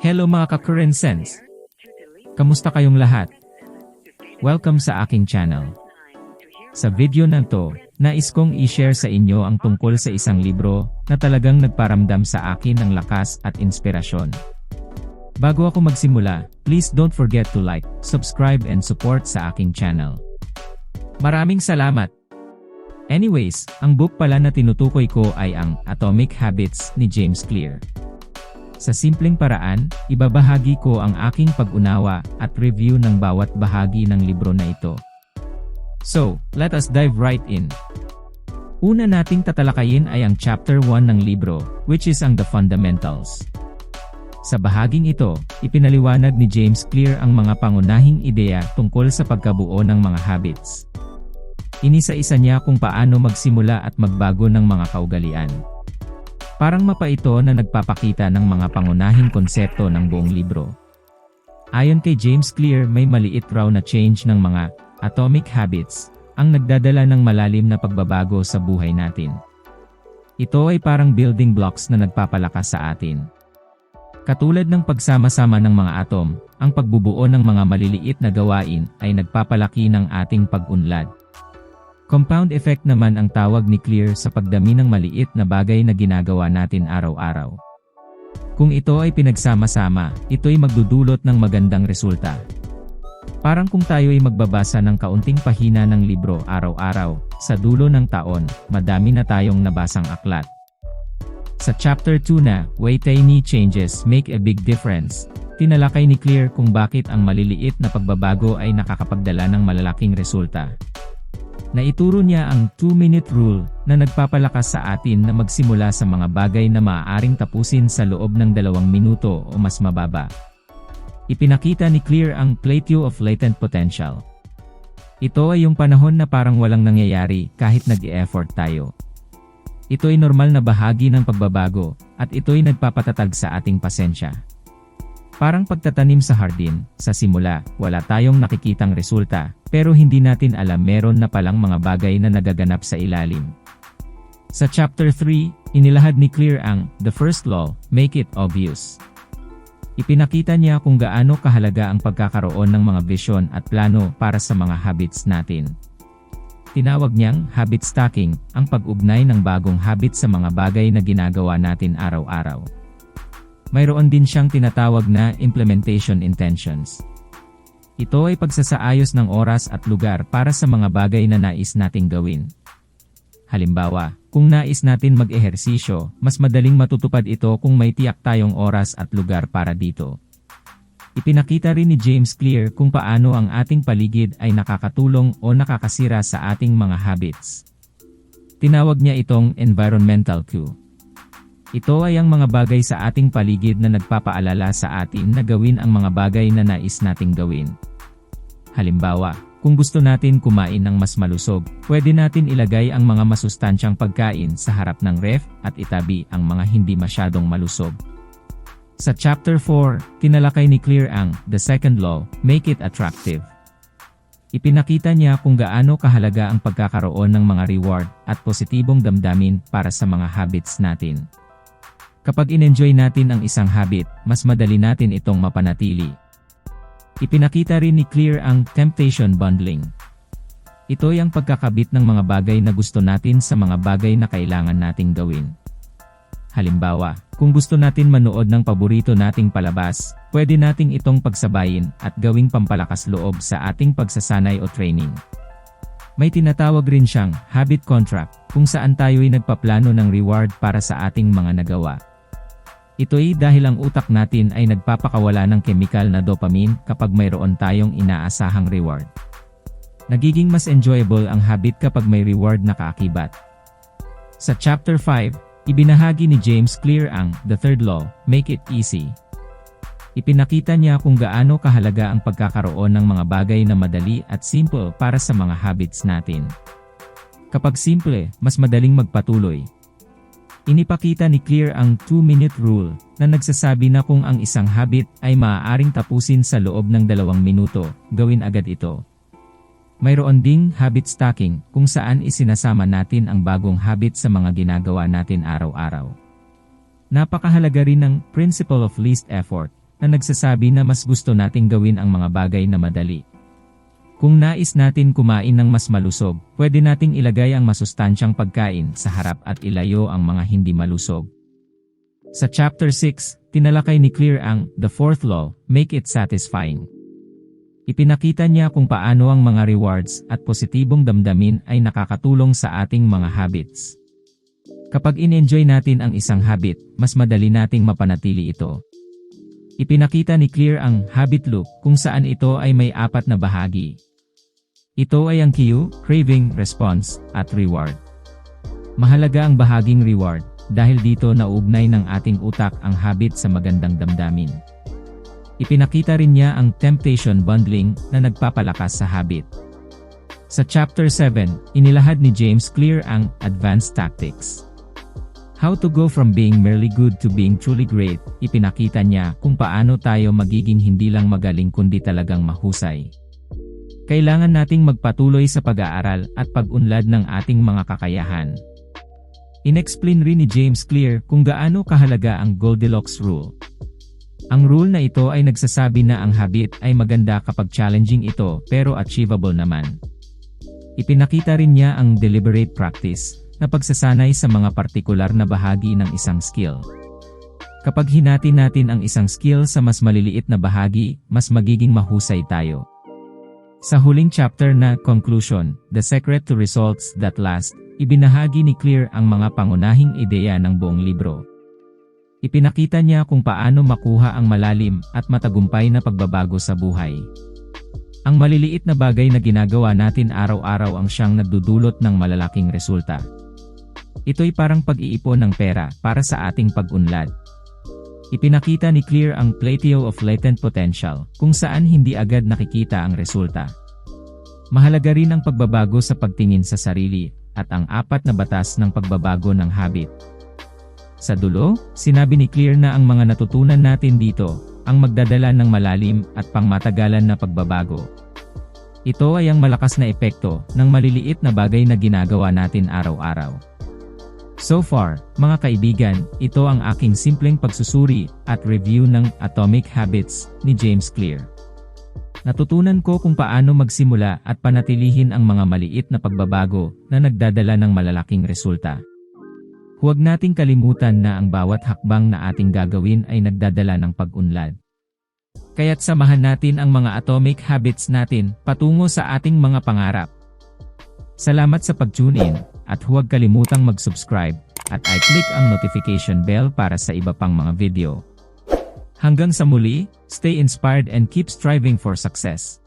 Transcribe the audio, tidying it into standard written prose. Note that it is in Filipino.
Hello mga ka-current sense! Kamusta kayong lahat? Welcome sa aking channel. Sa video na to, nais kong i-share sa inyo ang tungkol sa isang libro na talagang nagparamdam sa akin ng lakas at inspirasyon. Bago ako magsimula, please don't forget to like, subscribe and support sa aking channel. Maraming salamat! Anyways, ang book pala na tinutukoy ko ay ang Atomic Habits ni James Clear. Sa simpleng paraan, ibabahagi ko ang aking pag-unawa at review ng bawat bahagi ng libro na ito. So, let us dive right in. Una nating tatalakayin ay ang Chapter 1 ng libro, which is ang The Fundamentals. Sa bahaging ito, ipinaliwanag ni James Clear ang mga pangunahing ideya tungkol sa pagkabuo ng mga habits. Inisa-isa niya kung paano magsimula at magbago ng mga kaugalian. Parang mapa ito na nagpapakita ng mga pangunahing konsepto ng buong libro. Ayon kay James Clear, may maliit raw na change ng mga atomic habits ang nagdadala ng malalim na pagbabago sa buhay natin. Ito ay parang building blocks na nagpapalakas sa atin. Katulad ng pagsama-sama ng mga atom, ang pagbubuo ng mga maliliit na gawain ay nagpapalaki ng ating pag-unlad. Compound effect naman ang tawag ni Clear sa pagdami ng maliit na bagay na ginagawa natin araw-araw. Kung ito ay pinagsama-sama, ito'y magdudulot ng magandang resulta. Parang kung tayo ay magbabasa ng kaunting pahina ng libro araw-araw, sa dulo ng taon, madami na tayong nabasang aklat. Sa Chapter 2 na, Why Tiny Changes Make a Big Difference, tinalakay ni Clear kung bakit ang maliliit na pagbabago ay nakakapagdala ng malalaking resulta. Naituro niya ang 2-minute rule na nagpapalakas sa atin na magsimula sa mga bagay na maaaring tapusin sa loob ng 2 minuto o mas mababa. Ipinakita ni Clear ang plateau of latent potential. Ito ay yung panahon na parang walang nangyayari kahit nag-e-effort tayo. Ito ay normal na bahagi ng pagbabago at ito'y nagpapatatag sa ating pasensya. Parang pagtatanim sa hardin, sa simula, wala tayong nakikitang resulta, pero hindi natin alam meron na palang mga bagay na nagaganap sa ilalim. Sa Chapter 3, inilahad ni Clear ang The First Law, Make It Obvious. Ipinakita niya kung gaano kahalaga ang pagkakaroon ng mga vision at plano para sa mga habits natin. Tinawag niyang habit stacking, ang pag-ugnay ng bagong habit sa mga bagay na ginagawa natin araw-araw. Mayroon din siyang tinatawag na implementation intentions. Ito ay pagsasaayos ng oras at lugar para sa mga bagay na nais nating gawin. Halimbawa, kung nais natin mag-ehersisyo, mas madaling matutupad ito kung may tiyak tayong oras at lugar para dito. Ipinakita rin ni James Clear kung paano ang ating paligid ay nakakatulong o nakakasira sa ating mga habits. Tinawag niya itong environmental cue. Ito ay ang mga bagay sa ating paligid na nagpapaalala sa atin na gawin ang mga bagay na nais nating gawin. Halimbawa, kung gusto natin kumain ng mas malusog, pwede natin ilagay ang mga masustansyang pagkain sa harap ng ref at itabi ang mga hindi masyadong malusog. Sa Chapter 4, tinalakay ni Clear ang The Second Law, Make It Attractive. Ipinakita niya kung gaano kahalaga ang pagkakaroon ng mga reward at positibong damdamin para sa mga habits natin. Kapag in-enjoy natin ang isang habit, mas madali natin itong mapanatili. Ipinakita rin ni Clear ang temptation bundling. Ito ay ang pagkakabit ng mga bagay na gusto natin sa mga bagay na kailangan nating gawin. Halimbawa, kung gusto natin manood ng paborito nating palabas, pwede nating itong pagsabayin at gawing pampalakas loob sa ating pagsasanay o training. May tinatawag rin siyang habit contract, kung saan tayo'y nagpaplano ng reward para sa ating mga nagawa. Ito'y dahil ang utak natin ay nagpapakawala ng kemikal na dopamine kapag mayroon tayong inaasahang reward. Nagiging mas enjoyable ang habit kapag may reward na kaakibat. Sa Chapter 5, ibinahagi ni James Clear ang The Third Law, Make It Easy. Ipinakita niya kung gaano kahalaga ang pagkakaroon ng mga bagay na madali at simple para sa mga habits natin. Kapag simple, mas madaling magpatuloy. Inipakita ni Clear ang 2-minute rule na nagsasabi na kung ang isang habit ay maaaring tapusin sa loob ng 2 minuto, gawin agad ito. Mayroon ding habit stacking kung saan isinasama natin ang bagong habit sa mga ginagawa natin araw-araw. Napakahalaga rin ng principle of least effort na nagsasabi na mas gusto nating gawin ang mga bagay na madali. Kung nais natin kumain ng mas malusog, pwede nating ilagay ang masustansyang pagkain sa harap at ilayo ang mga hindi malusog. Sa Chapter 6, tinalakay ni Clear ang The Fourth Law, Make It Satisfying. Ipinakita niya kung paano ang mga rewards at positibong damdamin ay nakakatulong sa ating mga habits. Kapag in-enjoy natin ang isang habit, mas madali nating mapanatili ito. Ipinakita ni Clear ang habit loop kung saan ito ay may 4 na bahagi. Ito ay ang cue, craving, response, at reward. Mahalaga ang bahaging reward dahil dito nauugnay ng ating utak ang habit sa magandang damdamin. Ipinakita rin niya ang temptation bundling na nagpapalakas sa habit. Sa Chapter 7, inilahad ni James Clear ang Advanced Tactics. How to go from being merely good to being truly great. Ipinakita niya kung paano tayo magiging hindi lang magaling kundi talagang mahusay. Kailangan nating magpatuloy sa pag-aaral at pag-unlad ng ating mga kakayahan. Inexplain rin ni James Clear kung gaano kahalaga ang Goldilocks Rule. Ang rule na ito ay nagsasabi na ang habit ay maganda kapag challenging ito pero achievable naman. Ipinakita rin niya ang deliberate practice na pagsasanay sa mga partikular na bahagi ng isang skill. Kapag hinati natin ang isang skill sa mas maliliit na bahagi, mas magiging mahusay tayo. Sa huling chapter na Conclusion, The Secret to Results That Last, ibinahagi ni Clear ang mga pangunahing ideya ng buong libro. Ipinakita niya kung paano makuha ang malalim at matagumpay na pagbabago sa buhay. Ang maliliit na bagay na ginagawa natin araw-araw ang siyang nagdudulot ng malalaking resulta. Ito'y parang pag-iipon ng pera para sa ating pag-unlad. Ipinakita ni Clear ang plateau of latent potential, kung saan hindi agad nakikita ang resulta. Mahalaga rin ang pagbabago sa pagtingin sa sarili, at ang 4 na batas ng pagbabago ng habit. Sa dulo, sinabi ni Clear na ang mga natutunan natin dito, ang magdadala ng malalim at pangmatagalan na pagbabago. Ito ay ang malakas na epekto ng maliliit na bagay na ginagawa natin araw-araw. So far, mga kaibigan, ito ang aking simpleng pagsusuri at review ng Atomic Habits ni James Clear. Natutunan ko kung paano magsimula at panatilihin ang mga maliit na pagbabago na nagdadala ng malalaking resulta. Huwag nating kalimutan na ang bawat hakbang na ating gagawin ay nagdadala ng pag-unlad. Kaya't samahan natin ang mga atomic habits natin patungo sa ating mga pangarap. Salamat sa pag-tune in, at huwag kalimutang mag-subscribe at i-click ang notification bell para sa iba pang mga video. Hanggang sa muli, stay inspired and keep striving for success.